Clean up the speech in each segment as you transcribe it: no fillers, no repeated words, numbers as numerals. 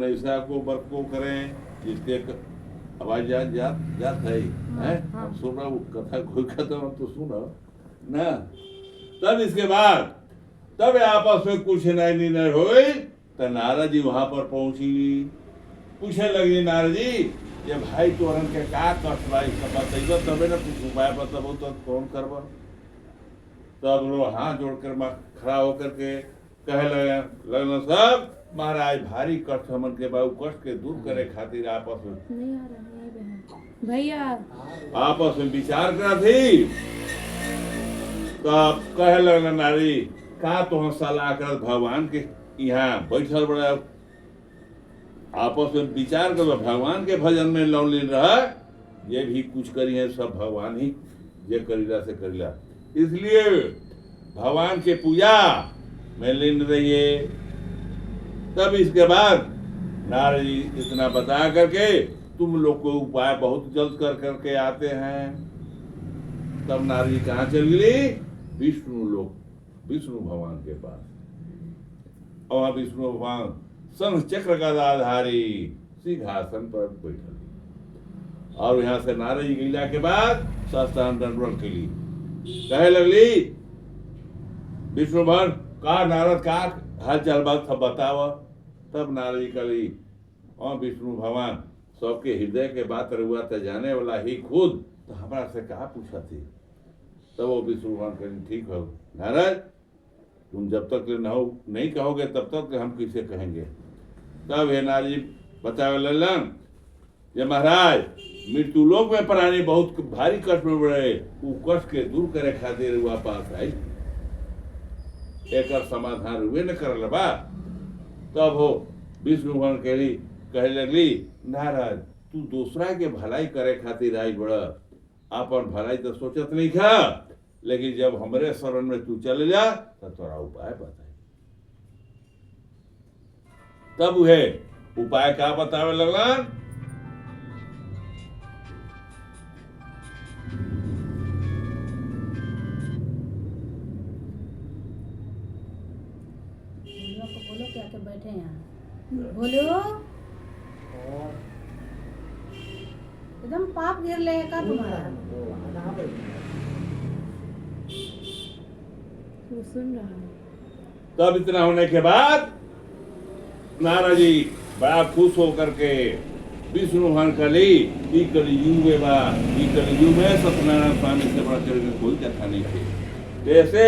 ऐसा को बर्फ को करें जिसके आवाज जात है हैं? हम सुन रहा हूँ कथा कोई खत्म हम तो सुन रहा ना। तब इसके बाद तब आपस में कुछ नहीं निर्णय हो तो नारद जी वहां पर पहुंची। पूछे लगी नारद जी ये भाई तोरन के का कष्ट बा इसका बतैबो तबे ना कुछ उपाय बताबो तो कौन करबो। तब लोग हाथ जोड़कर खड़ा होकर के कहे लगन सब महाराज भारी कष्ट हमन के बाबू कष्ट के दूर करे खातिर आपस में नहीं आ रहा है भैया आपस में विचार करा थी। तब कहे लगन नारी का तो सलाह कर भगवान के यहाँ बैठल बड़ा आपस में विचार कर भगवान के भजन में लौलीन रहा। ये भी कुछ करी है सब भगवान ही ये करीला से करीला, इसलिए भगवान के पूजा में लीन रहिए। तब इसके बाद नारद जी इतना बता करके तुम लोग को उपाय बहुत जल्द कर करके आते हैं। तब नारद जी कहाँ चल गई? विष्णु लोक, विष्णु भगवान के पास। और विष्णु भगवान संघ चक्र गदाधारी सिंहासन पर बैठल और यहाँ से नारद जी गिला के बाद साष्टांग दंडवत के लिए कहे लगली विष्णु भगवान का नारद का हाल चाल बात सब बताव। तब नारद जी कही और विष्णु भगवान सबके हृदय के बात रहुआ तो जाने वाला ही खुद तो हमारा से कहा पूछा थी। तब वो विष्णु भगवान कहें ठीक हो नारद तुम जब तक नहीं कहोगे तब तक हम किसे कहेंगे। तब हे नारद जी बतावे लगलन ये महाराज मृत्यु लोक में प्राणी बहुत भारी कष्ट में पड़े वो कष्ट के दूर करे खातिर हुआ पास आई एक समाधान हुए न करल बा। तब हो विष्णु भगवान कहे लगली नारद तू दूसरा के भलाई करे खातिर आई बड़ा अपन भलाई तो सोचत नहीं खा लेकिन जब हमरे शरण में तू चले जा तो तोरा उपाय बताई। तब है उपाय का बतावे लगलन बोलो क्या के बैठे यहाँ बोलो एकदम पाप गिर ले का तुम्हारा वो सुन रहा है। तब इतना होने के बाद नारद जी बड़ा खुश होकर के विष्णु भगवान कली कलयुग में सत्यनारायण स्वामी से बड़ा कोई कथा नहीं थी। जैसे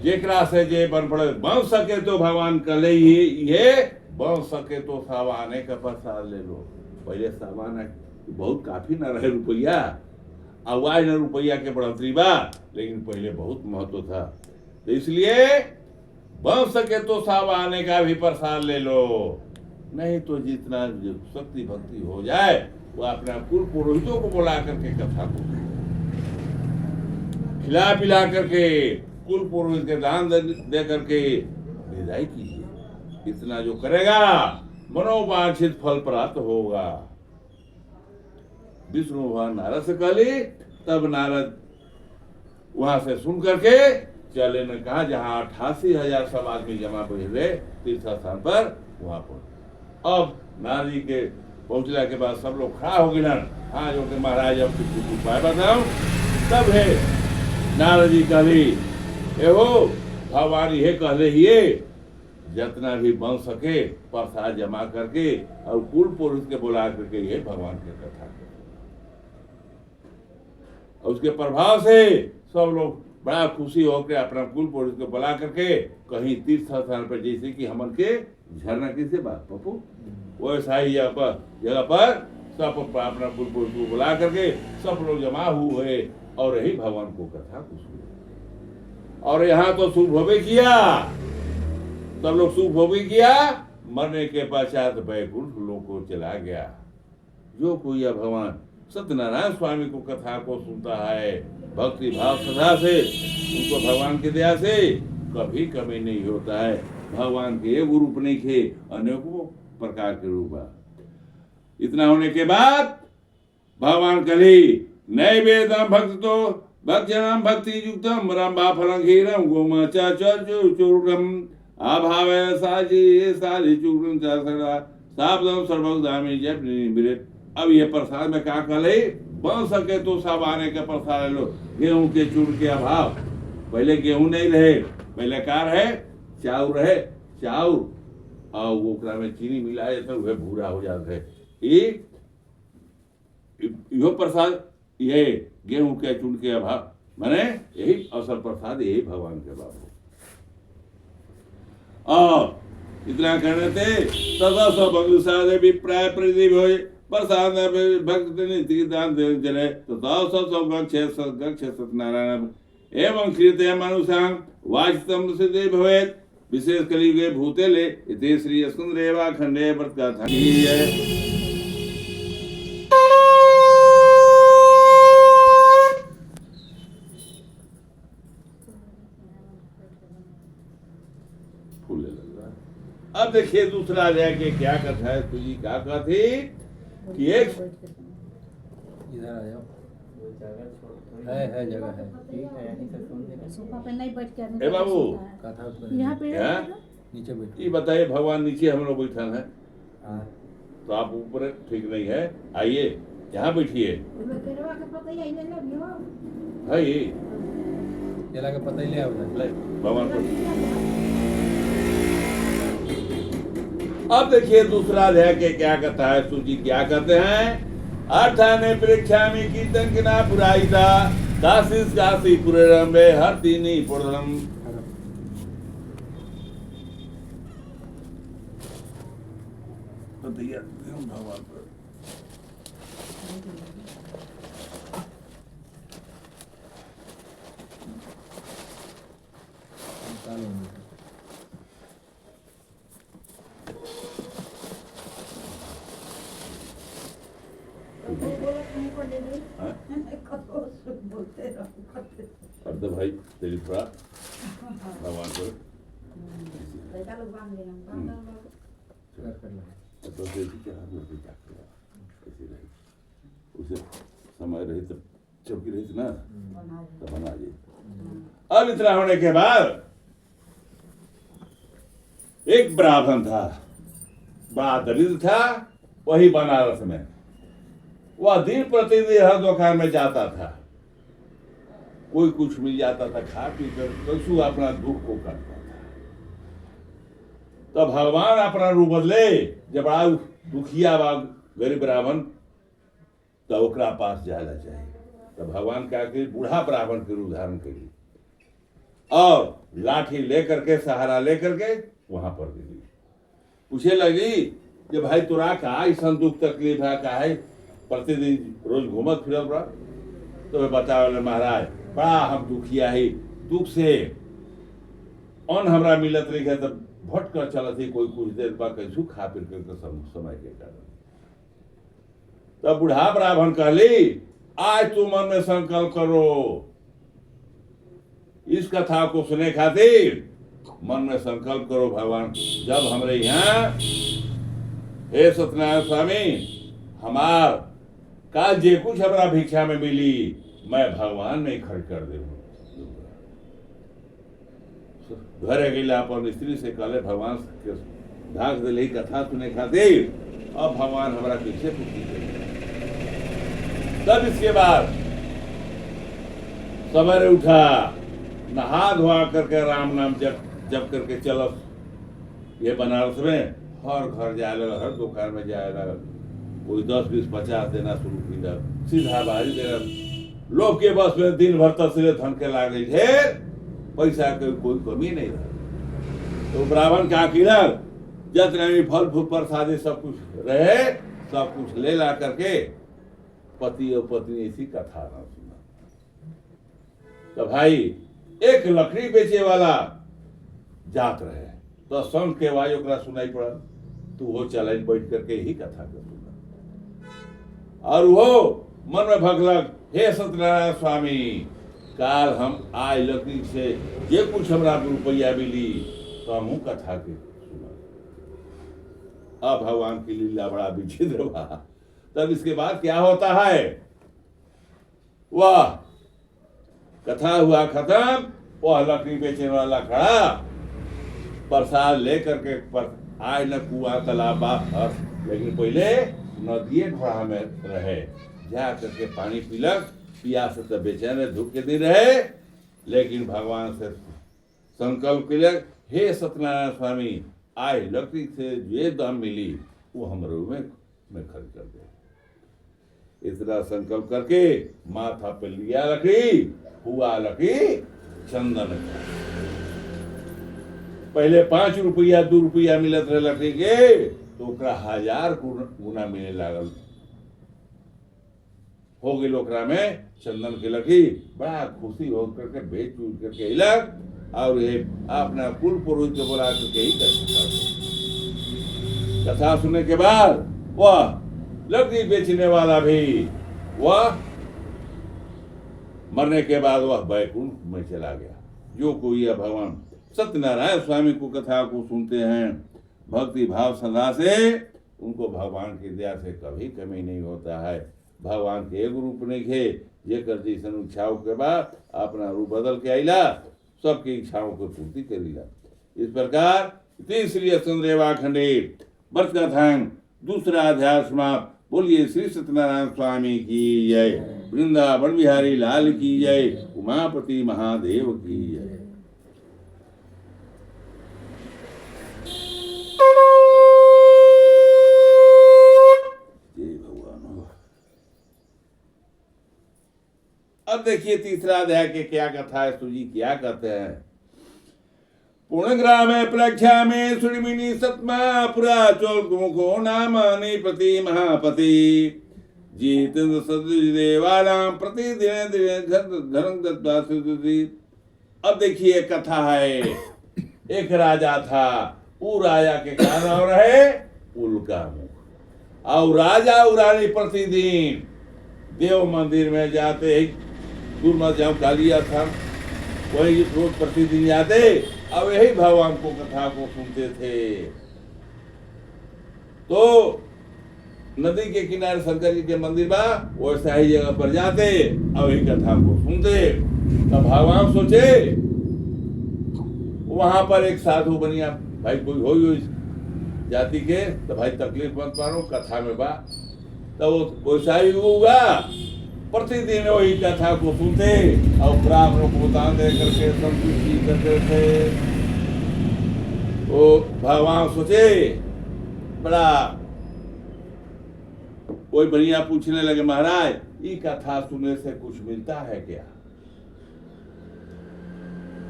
जेकरा से जे बन पड़े बन सके तो भगवान कले ही ये बन सके तो सावाने का प्रसाद ले लो। पहले सामान बहुत काफी न रहे रुपया आवाज न रुपया के बढ़ोतरी बा लेकिन पहले बहुत महत्व था तो इसलिए बन सके तो सावाने का भी प्रसाद ले लो नहीं तो जितना शक्ति भक्ति हो जाए वो अपने कुल पुरोहितों को बुला करके कथा को खिला पिला करके कुल पुरोहित के दान दे करके विदाई कीजिए। इतना जो करेगा मनोवांछित फल प्राप्त होगा। विष्णु भगवान नारद से कहली। तब नारद वहां से सुन करके चले ने कहा जहां 88,000 सब आदमी जमा हुए तीर्थ स्थान पर वहां पर। अब नारद जी के पहुंचला के बाद सब लोग खड़ा हो गए हाँ जो कि महाराज अब कुछ उपाय बताओ। तब है नारद जी कहली एहो भगवान ये कहले हिए जितना भी बन सके प्रसाद जमा करके और कुल पुरुष के बुला करके ये भगवान के कथा और उसके प्रभाव से सब लोग बड़ा खुशी होकर अपना कुल पुरुष को बुला करके कहीं तीर्थ स्थान पर जैसे कि हमन के झरना किसे बात पप्पू वैसा ही जगह पर सब अपना कुल पुरुष को बुला करके सब लोग जमा हुए और यही भगवान को कथा कुछ और यहाँ तो शुभ होवे किया सब लोग शुभ होवे किया मरने के पश्चात बैकुंठ लोक को चला गया। जो कोई भगवान सत्यनारायण स्वामी को कथा को सुनता है भक्ति भाव श्रद्धा से उनको भगवान की दया से कभी कमी नहीं होता है। भगवान के एक रूप नहीं थे अनेकों प्रकार के रूप। इतना होने के बाद भगवान कली नैवेद्यम भक्त तो भक्त्यनाम भक्ति युक्तम रंभा फलंघीरम गोमाचा चूर्णम अभाव साजी साली चूर्ण सावधान सर्वदामी जय। अब ये प्रसाद में क्या करे, बन सके तो सब आने के प्रसाद लो। गेहूं के चूर के अभाव, पहले गेहूं नहीं रहे, पहले का रहे, चाउर रहे, चाउर और ओकरा में चीनी मिलाए तो वह भूरा हो जाता है। यो प्रसाद ये गेहूं के चूर के अभाव माने यही असल प्रसाद, यही भगवान के बाबू। और इतना कहने थे तथा सब भगुसादे विप्राय प्रति भोज प्रसाद भक्त नीति दान दे जले तथा सब गक्ष सत्यनारायण एवं कृत्य मनुष्यां वाचितम सिद्धि भवेत् विशेष कलियुगे भूतेले इति श्री सुंदरेवा खंडे व्रत कथा की है। फूलने लग रहा। अब देखिए दूसरा अध्याय के क्या कथा है। तुझी क्या कहती कि एक इधर आ जाओ, है जगह है, ठीक है, यहीं से सुन लेना। सोफा पे नहीं बैठ के ए बाबू, कथा ऊपर यहाँ पे क्या? नीचे बैठ। ये बताइए, भगवान नीचे हम लोग बैठा है हाँ, तो आप ऊपर ठीक नहीं है, आइए यहाँ बैठिए। है ये केला का पता ही ले आओ ना। ले, भगवान को। अब देखिए दूसरा अध्याय के क्या कहता है। सूची क्या कहते हैं, अर्थाने प्रेक्षामि कीर्तन के ना पुराइता दासिस काशी पुररंबे हर तीनी पुरम। भगवान पर अब तो भाई तेरी थोड़ा भगवान पर तो उसे समय रही तब चौकी रही थी ना, तो बना जी। अब इतना होने के बाद एक ब्राह्मण था, बड़ा दरिद्र था, वही बनारस में। वह दिन प्रतिदिन हर दुकान में जाता था, कोई कुछ मिल जाता था, खा पी कर कैसू अपना दुख को काटता था। तो भगवान अपना रूप बदले, जब बड़ा दुखिया बा गरीब ब्राह्मण, तो ओकरा पास जाना चाहिए। तो भगवान क्या कि बूढ़ा ब्राह्मण के रूप धारण करी और लाठी लेकर के, सहारा लेकर के वहां पर गई। पूछे लगी कि भाई तुरा का ऐसा दुख तकलीफ है, का है प्रतिदिन रोज घूमत फिरत बड़ा। तो वे बतावे महाराज, बड़ा हम दुखिया है, दुख से अन्न हमरा मिलत रही है, तब भटकर चलत ही कोई कुछ देर बाद कैसू खा पी कर समय के कारण। तब बूढ़ा ब्राह्मण कहली, आज तू मन में संकल्प करो, इस कथा को सुने खातिर मन में संकल्प करो। भगवान जब हमरे यहाँ, हे सत्यनारायण स्वामी, हमार का जे कुछ हमारा भिक्षा में मिली, मैं भगवान में ही खर्च कर दे। घरे गईला अपन स्त्री से कहले, भगवान के धाक दिले कथा सुने खातिर, अब भगवान हमारा पीछे पूछी गई। तब इसके बाद सवेरे उठा, नहा धोआ करके राम नाम जप करके चलत ये बनारस में हर घर जाए लगा, हर दुकान में जाए लगा। कोई 10 20 50 देना शुरू किया, सीधा बाजी देना। लोग के बस में दिन भर तस्वीरें धनके लागे, ढेर पैसा के कोई कमी नहीं रहा। तो ब्राह्मण क्या किया, जितने भी फल फूल प्रसादी सब कुछ रहे, सब कुछ ले ला करके पति और पत्नी ऐसी कथा ना सुना। तो भाई एक लकड़ी बेचे वाला जात रहे, तो संत के वायु ओकरा सुनाई पड़ा, तू वो चल बैठ करके ही कथा कर सुना। और वो मन में भगलक, हे सत्यनारायण स्वामी, काल हम आय लकड़ी से ये कुछ हमरा रुपया मिली, तो हम कथा के सुना। अब भगवान की लीला बड़ा विचित्र बा। तब इसके बाद क्या होता है, वह कथा हुआ खत्म, वह लकड़ी बेचने वाला खड़ा प्रसाद लेकर के आज न कुआ तालाब बा लेकिन पहले नदिए ढोड़ा में रहे, जा करके पानी पीलक, पियास से तो बेचैन धूप के दिन रहे, लेकिन भगवान से संकल्प किलक, हे सत्यनारायण स्वामी आज लकड़ी से जो दाम मिली वो हमरो में खर्च कर दे। इतना संकल्प करके माथा पे लिया लकड़ी, हुआ लकड़ी चंदन का। पहले 5 रुपया 2 रुपया मिलत रहे लकड़ी के, तो ओकरा 1000 गुना मिले लागल। हो गई ओकरा में चंदन के लकड़ी, बड़ा खुशी होकर के बेच उच करके अइलक, और ये अपना कुल पुरोहित को बुला करके ही कथा सुनने के बाद वह लकड़ी बेचने वाला भी वह मरने के बाद वह बैकुंठ में चला गया। जो कोई यह भगवान सत्यनारायण स्वामी को कथा को सुनते हैं भक्ति भाव सदा से, उनको भगवान की दया से कभी कमी नहीं होता है। भगवान के एक रूप नहीं थे, ये कर जैसन इच्छाओं के बाद अपना रूप बदल के आइला, सबकी इच्छाओं को पूर्ति करीला। इस प्रकार तीसरी सुंदरेवा खंडे वर्ष का थांग दूसरा अध्याय समाप्त। बोलिए श्री सत्यनारायण स्वामी की जय, वृंदावन बिहारी लाल की जय, उमापति महादेव की जय। अब देखिए तीसरा अध्याय के क्या कथा है, सुजी क्या कहते हैं। पूर्णग्राम प्रख्या में सुमिनी सत्मा पुरा चोल मुखो नामानि प्रति महापति जीतेन्द्र सदेवानाम प्रति दिन धर्म दत्ता। अब देखिए कथा है, एक राजा था, वो राजा के क्या नाम रहे, उल्का मुख। और राजा उरानी प्रतिदिन देव मंदिर में जाते, दूर जब कालिया था वही रोज प्रतिदिन जाते, अब यही भगवान को कथा को सुनते थे। तो नदी के किनारे शंकर जी के मंदिर बा, वैसा ही जगह पर जाते और यही कथा को सुनते। तब भगवान सोचे वहां पर एक साधु बनिया, भाई कोई हो जाति के तो भाई तकलीफ मत मानो, कथा में बा। तब वैसा ही हुआ, प्रतिदिन वही कथा को सुनते और ब्राह्मणों को दान दे करके संतुष्टि करते थे। वो भगवान सोचे बड़ा, कोई बढ़िया पूछने लगे, महाराज ये कथा सुनने से कुछ मिलता है क्या?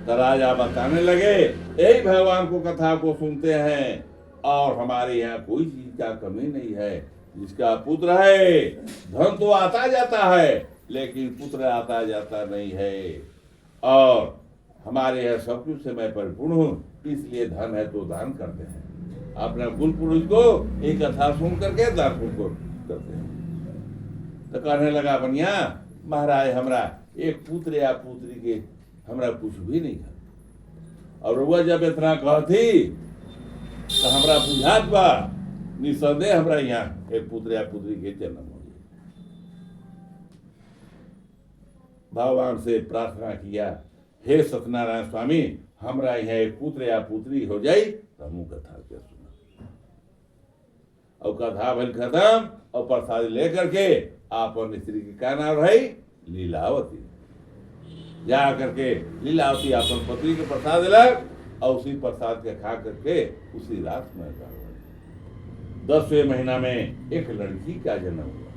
तो राजा बताने लगे, यही भगवान को कथा को सुनते हैं और हमारे यहाँ कोई चीज का कमी नहीं है। जिसका पुत्र है, धन तो आता जाता है लेकिन पुत्र आता जाता नहीं है, और हमारे यहाँ सब कुछ से मैं परिपूर्ण हूँ, इसलिए धन है तो दान करते हैं। अपना कुल पुरुष को एक कथा सुन करके दान को करते हैं। तो कहने लगा, बनिया महाराज हमरा एक पुत्र या पुत्री के हमरा कुछ भी नहीं है, और वह जब इतना कहती तो हमरा बुझात बा निसंदेह हमरा यहाँ एक पुत्र या पुत्री के जन्म हो जाए। भगवान से प्रार्थना किया, हे सत्यनारायण स्वामी हमरा यहाँ एक पुत्र या पुत्री हो जाए तो हम कथा के सुना। और कथा भल खत्म, और प्रसाद लेकर के आपन स्त्री की का नाम रही, लीलावती। जा करके लीलावती अपन पति के प्रसाद दिलक, और उसी प्रसाद के खा करके उसी रात में 10वें महीना में एक लड़की का जन्म हुआ।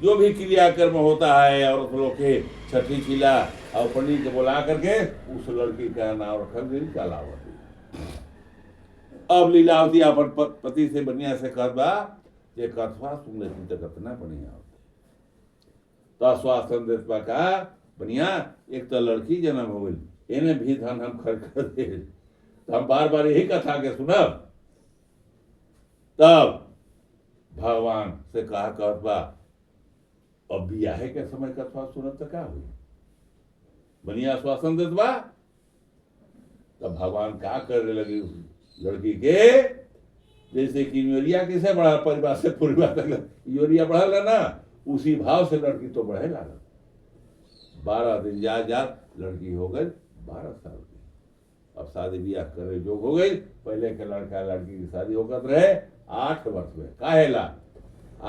जो भी क्रियाकर्म होता है और लोग के छठी खिला और पंडित को बुला करके उस लड़की का नाम रखा गया लीलावती। अब लीलावती अपन पति से बढ़िया से कहबा ये कथवा सुन लेती तो कितना बढ़िया होता। तो आश्वासन देता का बढ़िया, एक तो लड़की जन्म हो गई, इन्हें भी धन हम खर्च कर दे, तो हम बार बार यही कथा के सुनब। तब भगवान से कहा कहबा अब बियाहे के समय कथा सुनत तो क्या हुई, बढ़िया आश्वासन देता। तब भगवान क्या करने लगे लड़की के, जैसे कि यूरिया किसे बढ़ा, परिवार से परिवार तक यूरिया बढ़ा ना, उसी भाव से लड़की तो बढ़े लगा। 12 दिन जा लड़की हो गई 12 साल की, अब शादी ब्याह करे जो हो गई। पहले के लड़का लड़की की शादी होकर रहे 8 वर्ष में, काहेला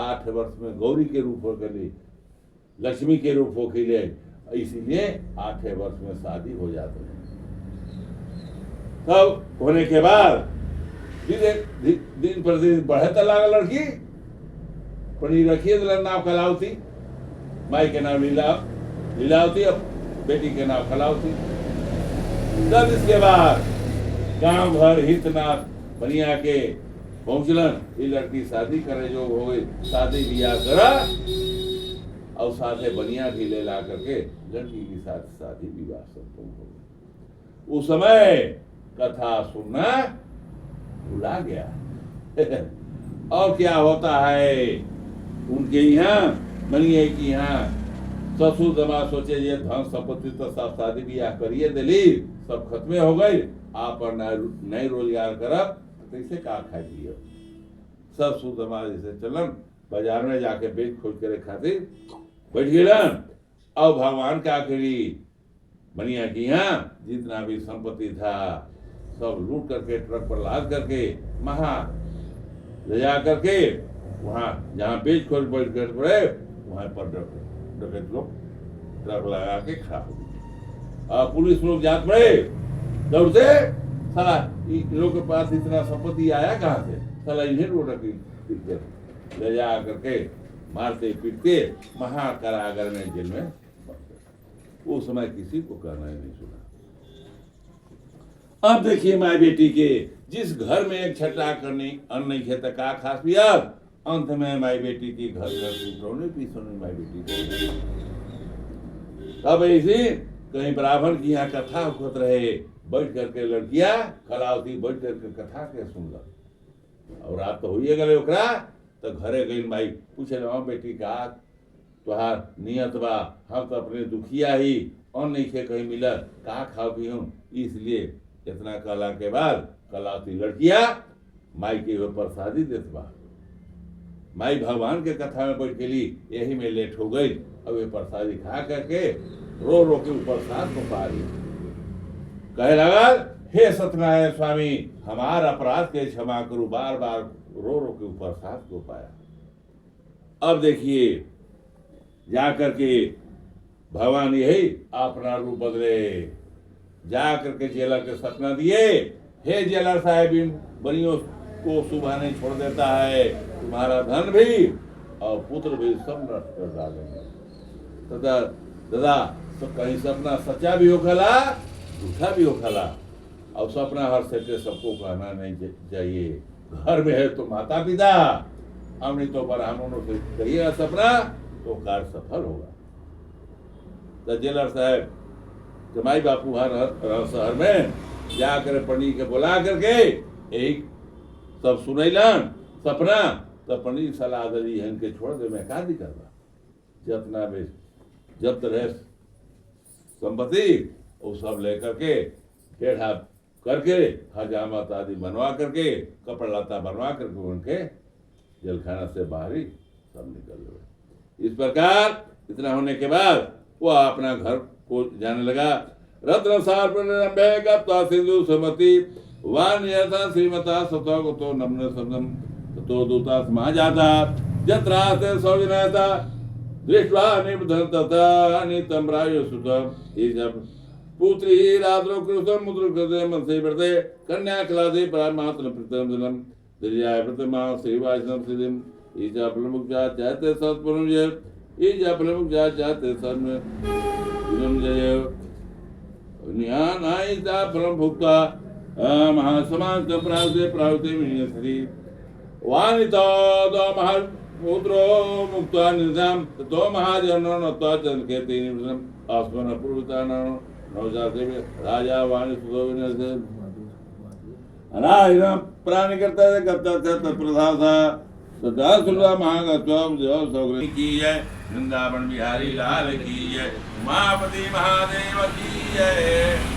8 वर्ष में गौरी के रूप होकर ली, लक्ष्मी के रूप हो के लिए, इसीलिए 8 वर्ष में शादी हो जाते हैं। तब होने के बाद दिन प्रतिदिन बढ़ता लगा लड़की, पढ़ी रखिए तो नाम कलावती, माई के नाम लीलावती, अब बेटी के नाम कलावती। तब इसके बाद गांव भर हितनाथ बनिया के पहुंचलन, ये लड़की शादी करे जो हो गई, शादी ब्याह करा और साथे बनिया भी ले ला करके लड़की के साथ शादी विवाह संपन्न हो गई। उस समय कथा सुनना भुला गया। और क्या होता है उनके यहाँ बनिए कि यहाँ ससुर दमाद सोचे ये धन संपत्ति तो सब शादी ब्याह करिए दिली, सब खत्मे हो गई, आप नए रोजगार करब कैसे का खाई पिए। सब ससुर दमाद जैसे चलन बाजार में जाके बेच खोज करे खातिर बैठ गलन। और भगवान क्या करी, बनिया की यहाँ जितना भी संपत्ति था सब लूट करके ट्रक पर लाद करके महा ले जा करके वहां जहाँ बेच खोज बैठ कर पड़े वहां पर डकैत लोग ट्रक लगा के खड़ा हो गए। पुलिस लोग जात पड़े दौड़ से, साला इन लोग के पास इतना संपत्ति आया कहाँ से, साला इन्हें रोड ले जा करके मारते पीटते महाकारागार में जेल में। उस समय किसी को कहना ही नहीं सुना। अब देखिए माई बेटी के जिस घर में एक छटा करनी अन्न नहीं खेता का खास पिया, अंत में माई बेटी की घर घर पीछे माई बेटी के। तब ऐसे कहीं ब्राह्मण की यहाँ कथा होत रहे, बैठ करके लड़कियां खलावती बैठ करके कथा के सुनल। और रात तो हुई गए ओकरा, तो घरे गई माई पूछे बेटी का तुहार नियत बा, हम तो अपने दुखिया ही अन्न नहीं खे कहीं मिला का खाओ पीऊँ, इसलिए इतना कहला के बाद कलावती लड़किया माई के ऊपर शादी देत बा। माई भगवान के कथा में बैठ के ली, यही में लेट हो गई। अब ये प्रसादी खा करके रो रो के ऊपर साथ को पा रही, कहे लगा हे सत्यनारायण स्वामी हमार अपराध के क्षमा करूं, बार बार रो रो के ऊपर साथ को पाया। अब देखिए जा करके भगवान यही अपना रूप बदले, जा करके जेलर के सपना दिए, हे जेलर साहब इन बनियों को सुबह नहीं छोड़ देता है, तुम्हारा धन भी और पुत्र भी सब नष्ट कर डालेंगे। दादा तो कहीं सपना सच्चा भी हो खला झूठा भी हो खला, और सपना हर सच्चे सबको कहना नहीं चाहिए। घर में है तो माता पिता, हम नहीं तो ब्राह्मणों से कहिएगा सपना तो कार्य सफल होगा। तो जेलर साहब जमाई बापू हर शहर में जाकर पंडित के बुला करके एक सब सुनैलन सपना, तो पंडित सलाह दली है इनके छोड़ दे, मैं का दिक्कत बा, जितना भी जब रहे संपत्ति वो सब लेकर के टेढ़ा करके हजामत आदि बनवा करके कपड़ा लता बनवा करके उनके जेलखाना से बाहर ही सब निकल गए। इस प्रकार इतना होने के बाद वो अपना घर को जाने लगा। रत्न सार सिंधु सुमति वान यथा श्रीमता सतो नम्न शब्दम तो दूता समा जाता जत्रास्ते सौजनता दृष्ट्वा निबधन तथा नितम रायो सुतम जब पुत्री रात्रो कृष्ण मुद्र कृते मनसे व्रते कन्या कलादे परमात्म प्रतम दिनम दिर्याय प्रतमा श्रीवासनम सिद्धिम ईजा प्रमुखा चाहते सत्पुरुष ईजा प्रमुखा चाहते सन्म दिनम जय न्यायता फलम भुक्ता महासमान प्रावते प्रावते मिनियसरी वानिता दो महापुत्रो मुक्ता निजाम तो महाजनो नत्वा चंद्रकेति निवसम आस्मन अपूर्वतानो नवजाते में राजा वाणी सुधोविने से अनाहिना प्राणी करता है तत्प्रधासा सदा सुलभा महागत्वम जो सौग्रही की है वृंदावन बिहारी लाल की है उमापति महादेव की है।